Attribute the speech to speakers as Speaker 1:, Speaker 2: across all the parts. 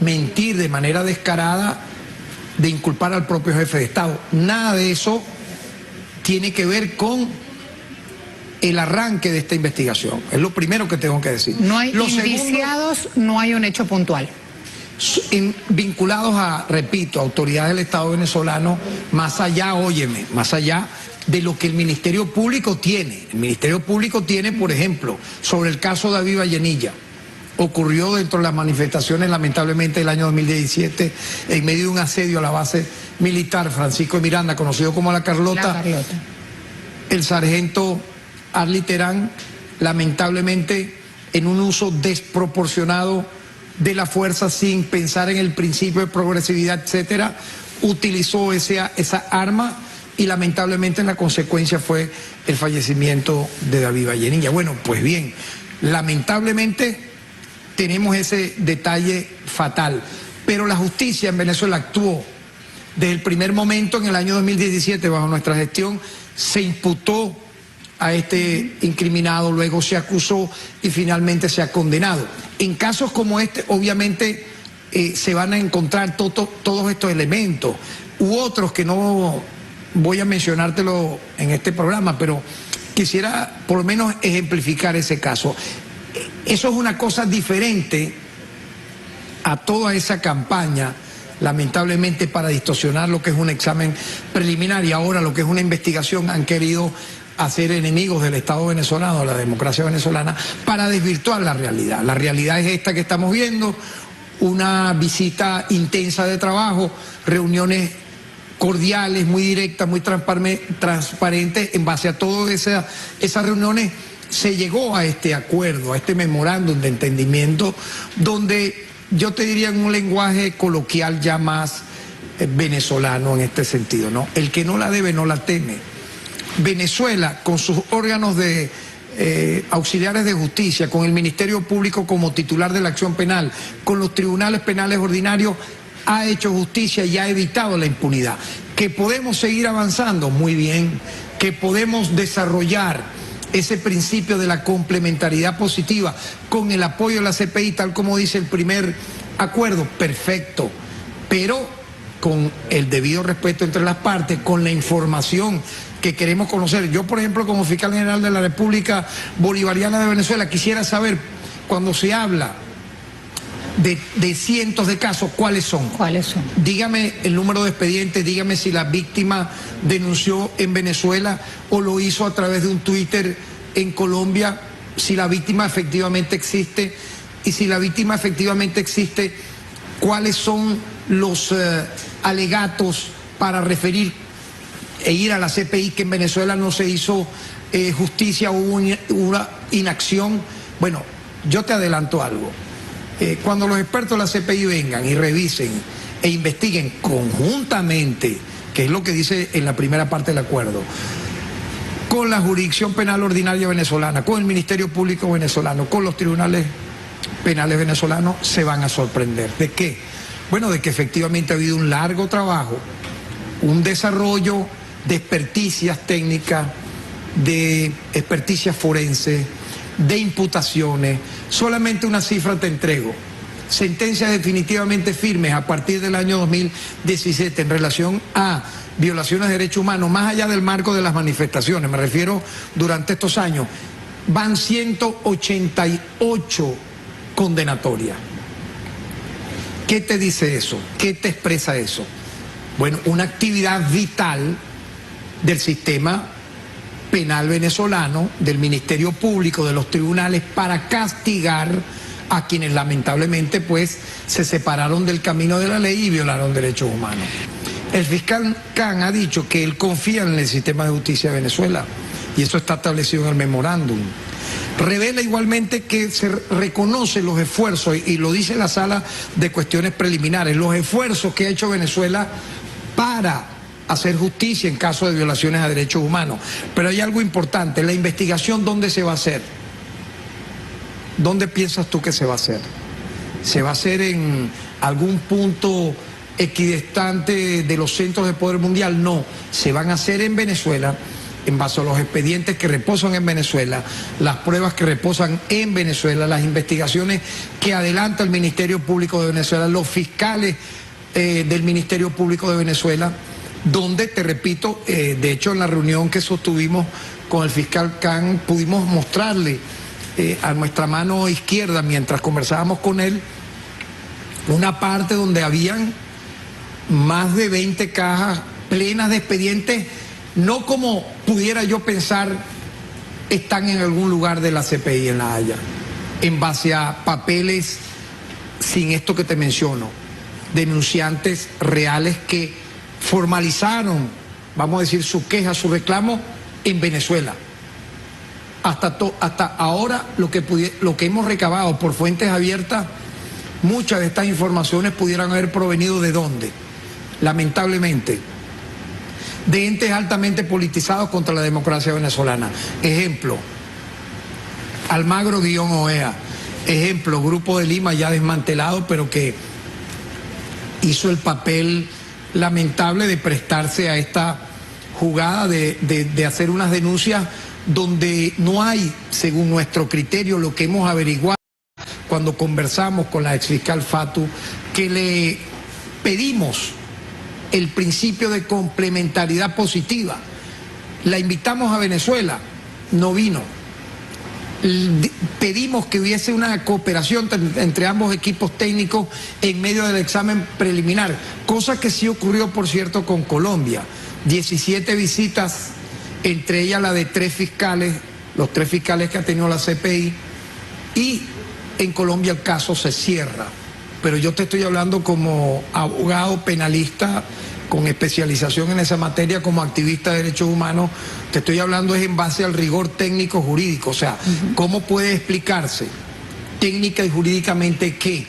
Speaker 1: mentir de manera descarada, de inculpar al propio jefe de Estado. Nada de eso tiene que ver con el arranque de esta investigación. Es lo primero que tengo que decir.
Speaker 2: No hay indiciados, no hay un hecho puntual.
Speaker 1: Vinculados a, repito, autoridades del Estado venezolano, más allá, óyeme, más allá de lo que el Ministerio Público tiene. El Ministerio Público tiene, por ejemplo, sobre el caso de David Vallenilla, ocurrió dentro de las manifestaciones, lamentablemente, del año 2017, en medio de un asedio a la base militar Francisco de Miranda, conocido como La Carlota. El sargento Arly Terán, lamentablemente, en un uso desproporcionado de la fuerza sin pensar en el principio de progresividad, etcétera, utilizó esa arma y lamentablemente la consecuencia fue el fallecimiento de David Vallenilla. Bueno, pues bien, lamentablemente tenemos ese detalle fatal, pero la justicia en Venezuela actuó desde el primer momento. En el año 2017, bajo nuestra gestión, se imputó a este incriminado, luego se acusó y finalmente se ha condenado. En casos como este, obviamente, se van a encontrar todos estos elementos, u otros que no voy a mencionártelo en este programa, pero quisiera por lo menos ejemplificar ese caso. Eso es una cosa diferente a toda esa campaña, lamentablemente, para distorsionar lo que es un examen preliminar y ahora lo que es una investigación. Han querido hacer enemigos del Estado venezolano, de la democracia venezolana, para desvirtuar la realidad. La realidad es esta que estamos viendo: una visita intensa de trabajo, reuniones cordiales, muy directas, muy transparentes. En base a todas esas reuniones se llegó a este acuerdo, a este memorándum de entendimiento, donde yo te diría, en un lenguaje coloquial ya más venezolano en este sentido, ¿no? El que no la debe no la teme. Venezuela, con sus órganos de auxiliares de justicia, con el Ministerio Público como titular de la acción penal, con los tribunales penales ordinarios, ha hecho justicia y ha evitado la impunidad. Que podemos seguir avanzando, muy bien. Que podemos desarrollar ese principio de la complementariedad positiva con el apoyo de la CPI, tal como dice el primer acuerdo, perfecto, pero con el debido respeto entre las partes, con la información que queremos conocer. Yo, por ejemplo, como fiscal general de la República Bolivariana de Venezuela, quisiera saber, cuando se habla de cientos de casos, ¿cuáles son?
Speaker 2: ¿Cuáles son?
Speaker 1: Dígame el número de expedientes, dígame si la víctima denunció en Venezuela o lo hizo a través de un Twitter en Colombia, si la víctima efectivamente existe, y si la víctima efectivamente existe, ¿cuáles son los alegatos para referir e ir a la CPI que en Venezuela no se hizo justicia, hubo una inacción? Bueno, yo te adelanto algo. Cuando los expertos de la CPI vengan y revisen e investiguen conjuntamente, que es lo que dice en la primera parte del acuerdo, con la jurisdicción penal ordinaria venezolana, con el Ministerio Público venezolano, con los tribunales penales venezolanos, se van a sorprender. ¿De qué? Bueno, de que efectivamente ha habido un largo trabajo, un desarrollo de experticias técnicas, de experticias forenses, de imputaciones. Solamente una cifra te entrego: sentencias definitivamente firmes a partir del año 2017 en relación a violaciones de derechos humanos, más allá del marco de las manifestaciones, me refiero durante estos años, van 188 condenatorias. ¿Qué te dice eso? ¿Qué te expresa eso? Bueno, una actividad vital del sistema penal venezolano, del Ministerio Público, de los tribunales, para castigar a quienes lamentablemente pues se separaron del camino de la ley y violaron derechos humanos. El fiscal Khan ha dicho que él confía en el sistema de justicia de Venezuela y eso está establecido en el memorándum. Revela igualmente que se reconocen los esfuerzos, y lo dice la Sala de Cuestiones Preliminares, los esfuerzos que ha hecho Venezuela para hacer justicia en caso de violaciones a derechos humanos. Pero hay algo importante: la investigación, ¿dónde se va a hacer? ¿Dónde piensas tú que se va a hacer? ¿Se va a hacer en algún punto equidistante de los centros de poder mundial? No, se van a hacer en Venezuela, en base a los expedientes que reposan en Venezuela, las pruebas que reposan en Venezuela, las investigaciones que adelanta el Ministerio Público de Venezuela, los fiscales del Ministerio Público de Venezuela, donde, te repito, de hecho en la reunión que sostuvimos con el fiscal Khan pudimos mostrarle a nuestra mano izquierda, mientras conversábamos con él, una parte donde habían más de 20 cajas plenas de expedientes, no como pudiera yo pensar están en algún lugar de la CPI en La Haya, en base a papeles sin esto que te menciono, denunciantes reales que formalizaron, vamos a decir, su queja, su reclamo en Venezuela. Hasta ahora lo que hemos recabado por fuentes abiertas, muchas de estas informaciones pudieran haber provenido ¿de dónde? Lamentablemente, de entes altamente politizados contra la democracia venezolana. Ejemplo, Almagro-OEA. Ejemplo, Grupo de Lima ya desmantelado, pero que hizo el papel lamentable de prestarse a esta jugada de hacer unas denuncias donde no hay, según nuestro criterio, lo que hemos averiguado cuando conversamos con la exfiscal Fatu, que le pedimos el principio de complementariedad positiva. La invitamos a Venezuela, no vino. Pedimos que hubiese una cooperación entre ambos equipos técnicos en medio del examen preliminar, cosa que sí ocurrió, por cierto, con Colombia. 17 visitas, entre ellas la de 3 fiscales, los 3 fiscales que ha tenido la CPI, y en Colombia el caso se cierra. Pero yo te estoy hablando como abogado penalista con especialización en esa materia, como activista de derechos humanos, te estoy hablando es en base al rigor técnico jurídico. O sea, ¿cómo puede explicarse técnica y jurídicamente que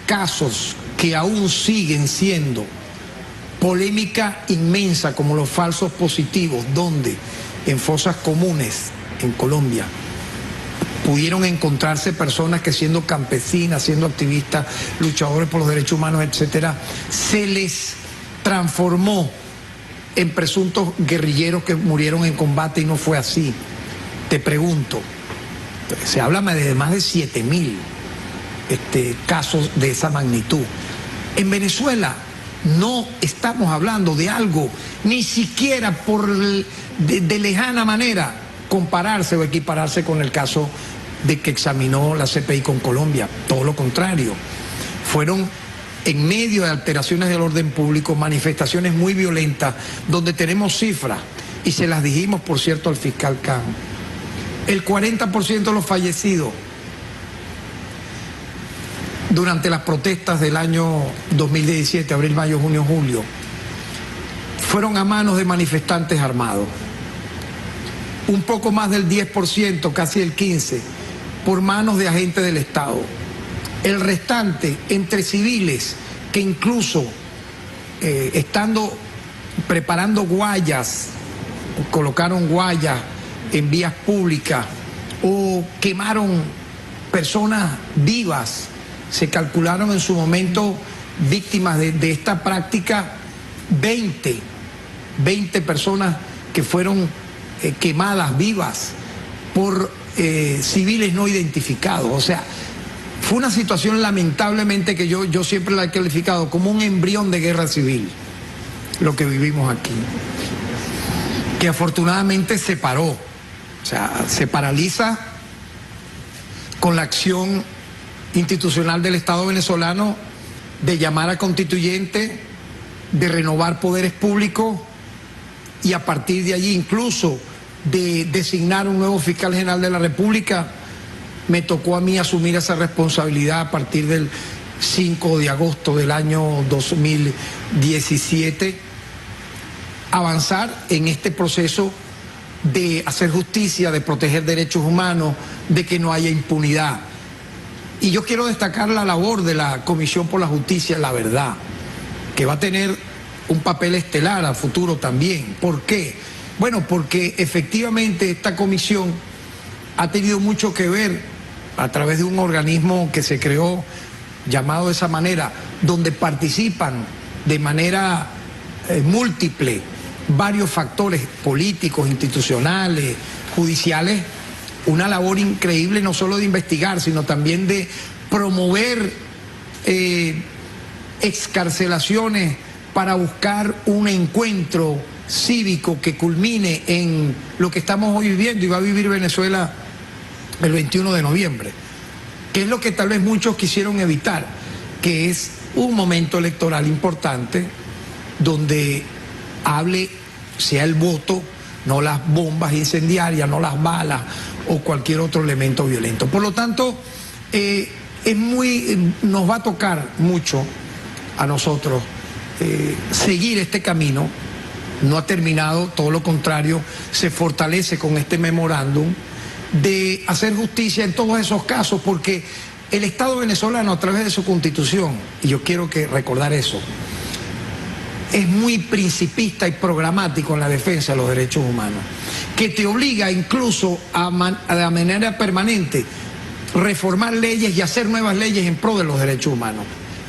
Speaker 1: casos que aún siguen siendo polémica inmensa, como los falsos positivos, donde en fosas comunes en Colombia pudieron encontrarse personas que, siendo campesinas, siendo activistas, luchadores por los derechos humanos, etcétera, se les transformó en presuntos guerrilleros que murieron en combate, y no fue así? Te pregunto, se habla de más de 7.000 casos de esa magnitud. En Venezuela no estamos hablando de algo, ni siquiera de lejana manera, compararse o equipararse con el caso de que examinó la CPI con Colombia. Todo lo contrario. Fueron, en medio de alteraciones del orden público, manifestaciones muy violentas, donde tenemos cifras, y se las dijimos, por cierto, al fiscal Khan. El 40% de los fallecidos durante las protestas del año 2017, abril, mayo, junio, julio, fueron a manos de manifestantes armados. Un poco más del 10%, casi el 15%, por manos de agentes del Estado. El restante entre civiles que incluso preparando guayas, colocaron guayas en vías públicas o quemaron personas vivas. Se calcularon en su momento víctimas de esta práctica 20 personas que fueron quemadas vivas por civiles no identificados. O sea, fue una situación lamentablemente que yo siempre la he calificado como un embrión de guerra civil, lo que vivimos aquí, que afortunadamente se paró. O sea, se paraliza con la acción institucional del Estado venezolano de llamar a constituyente, de renovar poderes públicos, y a partir de allí incluso de designar un nuevo fiscal general de la República. Me tocó a mí asumir esa responsabilidad a partir del 5 de agosto del año 2017, avanzar en este proceso de hacer justicia, de proteger derechos humanos, de que no haya impunidad. Y yo quiero destacar la labor de la Comisión por la Justicia, la verdad, que va a tener un papel estelar a futuro también. ¿Por qué? Bueno, porque efectivamente esta comisión ha tenido mucho que ver a través de un organismo que se creó, llamado de esa manera, donde participan de manera múltiple varios factores políticos, institucionales, judiciales, una labor increíble no solo de investigar, sino también de promover excarcelaciones para buscar un encuentro cívico que culmine en lo que estamos hoy viviendo y va a vivir Venezuela el 21 de noviembre, que es lo que tal vez muchos quisieron evitar, que es un momento electoral importante donde sea el voto, no las bombas incendiarias, no las balas o cualquier otro elemento violento. Por lo tanto, nos va a tocar mucho a nosotros seguir este camino. No ha terminado, todo lo contrario, se fortalece con este memorándum de hacer justicia en todos esos casos, porque el Estado venezolano, a través de su Constitución, y yo quiero recordar eso, es muy principista y programático en la defensa de los derechos humanos, que te obliga incluso de manera permanente reformar leyes y hacer nuevas leyes en pro de los derechos humanos,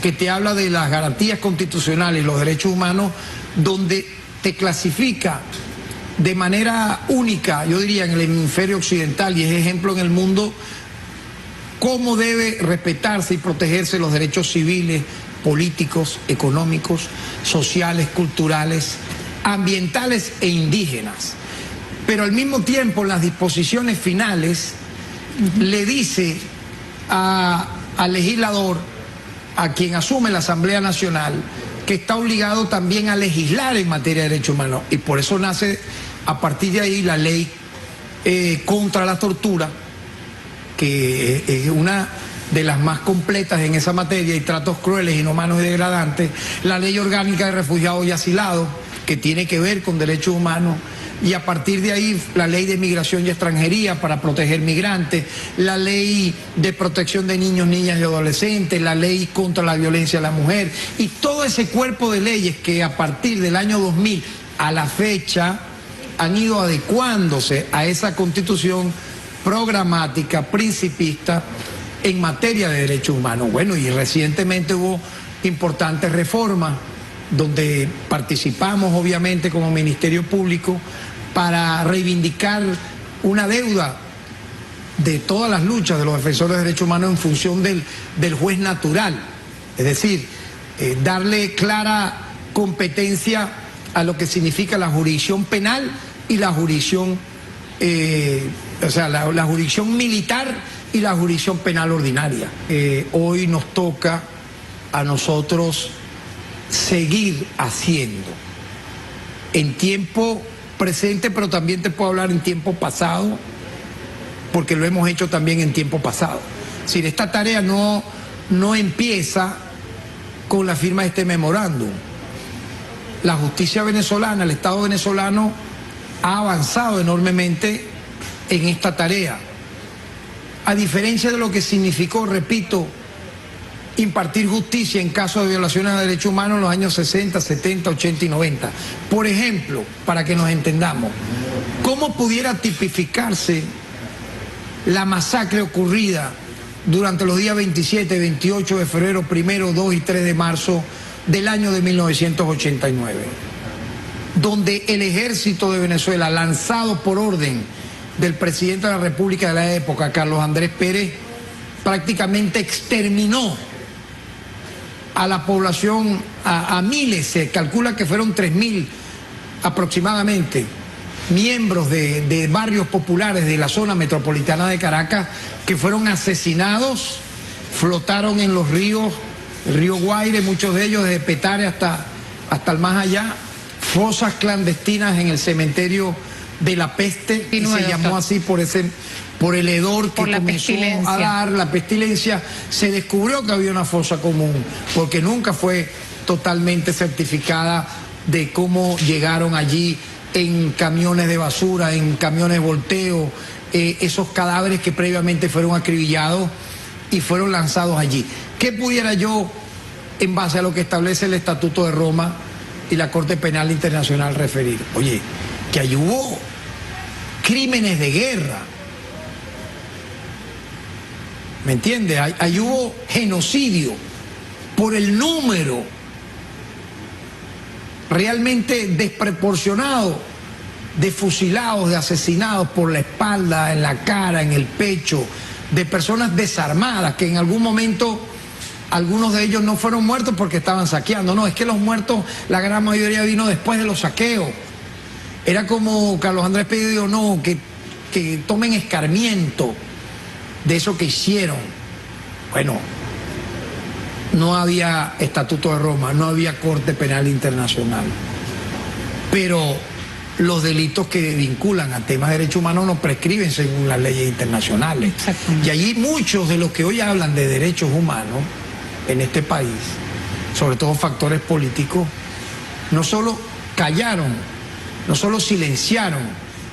Speaker 1: que te habla de las garantías constitucionales y los derechos humanos, donde te clasifica de manera única, yo diría, en el hemisferio occidental, y es ejemplo en el mundo, cómo debe respetarse y protegerse los derechos civiles, políticos, económicos, sociales, culturales, ambientales e indígenas. Pero al mismo tiempo, las disposiciones finales le dice al legislador, a quien asume la Asamblea Nacional, que está obligado también a legislar en materia de derechos humanos. Y por eso nace a partir de ahí la ley contra la tortura, que es una de las más completas en esa materia, y tratos crueles, inhumanos y degradantes, la ley orgánica de refugiados y asilados, que tiene que ver con derechos humanos, y a partir de ahí la ley de migración y extranjería para proteger migrantes, la ley de protección de niños, niñas y adolescentes, la ley contra la violencia a la mujer, y todo ese cuerpo de leyes que a partir del año 2000 a la fecha han ido adecuándose a esa constitución programática, principista, en materia de derechos humanos. Bueno, y recientemente hubo importantes reformas donde participamos obviamente como Ministerio Público para reivindicar una deuda de todas las luchas de los defensores de derechos humanos en función del juez natural, es decir, darle clara competencia a lo que significa la jurisdicción penal y la jurisdicción, la jurisdicción militar y la jurisdicción penal ordinaria. Hoy nos toca a nosotros seguir haciendo en tiempo presente, pero también te puedo hablar en tiempo pasado, porque lo hemos hecho también en tiempo pasado. Es decir, esta tarea no empieza con la firma de este memorándum. La justicia venezolana, el Estado venezolano ha avanzado enormemente en esta tarea, a diferencia de lo que significó, repito, impartir justicia en casos de violaciones de derechos humanos en los años 60, 70, 80 y 90. Por ejemplo, para que nos entendamos, ¿cómo pudiera tipificarse la masacre ocurrida durante los días 27, 28 de febrero, 1, 2 y 3 de marzo del año de 1989? Donde el ejército de Venezuela, lanzado por orden del presidente de la República de la época, Carlos Andrés Pérez, prácticamente exterminó a la población, a miles, se calcula que fueron 3.000 aproximadamente, miembros de barrios populares de la zona metropolitana de Caracas, que fueron asesinados, flotaron en los ríos, el río Guaire, muchos de ellos desde Petare hasta el más allá, fosas clandestinas en el cementerio de La Peste, y se llamó así por el hedor que comenzó a dar la pestilencia. Se descubrió que había una fosa común, porque nunca fue totalmente certificada de cómo llegaron allí en camiones de basura, en camiones volteo, esos cadáveres que previamente fueron acribillados y fueron lanzados allí. ¿Qué pudiera yo, en base a lo que establece el Estatuto de Roma y la Corte Penal Internacional, referir? Oye, que allí hubo crímenes de guerra, ¿me entiende? Ahí hubo genocidio por el número realmente desproporcionado de fusilados, de asesinados por la espalda, en la cara, en el pecho, de personas desarmadas que en algún momento algunos de ellos no fueron muertos porque estaban saqueando. No, es que los muertos, la gran mayoría vino después de los saqueos. Era como Carlos Andrés Pérez dijo, no, que tomen escarmiento de eso que hicieron. Bueno, no había Estatuto de Roma, no había Corte Penal Internacional, pero los delitos que vinculan a temas de derechos humanos no prescriben según las leyes internacionales. Y allí muchos de los que hoy hablan de derechos humanos en este país, sobre todo factores políticos, no solo callaron, no solo silenciaron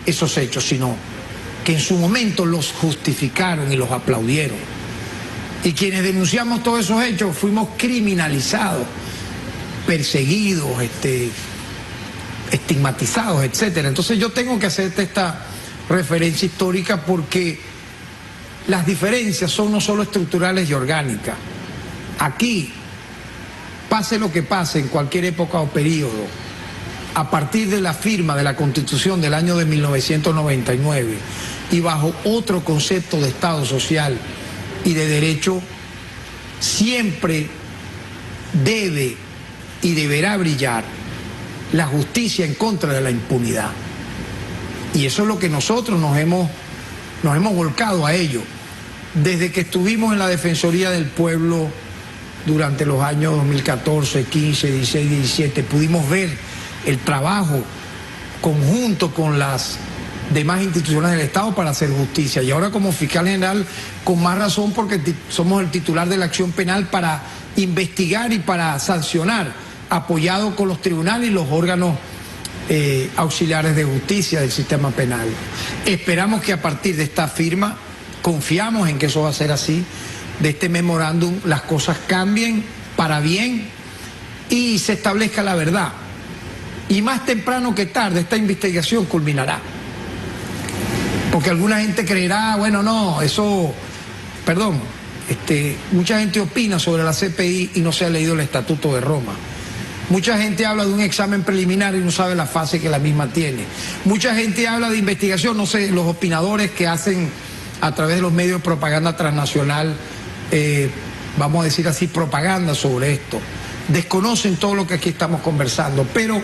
Speaker 1: esos hechos, sino que en su momento los justificaron y los aplaudieron. Y quienes denunciamos todos esos hechos fuimos criminalizados, perseguidos, estigmatizados, etcétera. Entonces yo tengo que hacerte esta referencia histórica porque las diferencias son no solo estructurales y orgánicas. Aquí, pase lo que pase en cualquier época o periodo, a partir de la firma de la Constitución del año de 1999 y bajo otro concepto de Estado social y de derecho, siempre debe y deberá brillar la justicia en contra de la impunidad. Y eso es lo que nosotros nos hemos volcado a ello. Desde que estuvimos en la Defensoría del Pueblo durante los años 2014, 15, 16, 17, pudimos ver el trabajo conjunto con las demás instituciones del Estado para hacer justicia. Y ahora como fiscal general, con más razón, porque somos el titular de la acción penal para investigar y para sancionar, apoyado con los tribunales y los órganos auxiliares de justicia del sistema penal. Esperamos que a partir de esta firma, confiamos en que eso va a ser así, de este memorándum, las cosas cambien para bien y se establezca la verdad. Y más temprano que tarde esta investigación culminará. Porque alguna gente creerá, bueno, no, eso, perdón, mucha gente opina sobre la CPI y no se ha leído el Estatuto de Roma. Mucha gente habla de un examen preliminar y no sabe la fase que la misma tiene. Mucha gente habla de investigación, no sé, los opinadores que hacen a través de los medios de propaganda transnacional, vamos a decir así, propaganda sobre esto. Desconocen todo lo que aquí estamos conversando, pero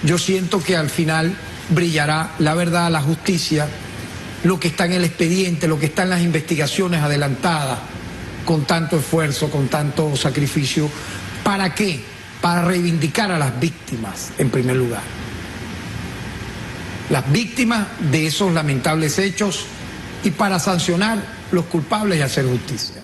Speaker 1: yo siento que al final brillará la verdad, la justicia, lo que está en el expediente, lo que está en las investigaciones adelantadas, con tanto esfuerzo, con tanto sacrificio. ¿Para qué? Para reivindicar a las víctimas, en primer lugar. Las víctimas de esos lamentables hechos y para sancionar los culpables y hacer justicia.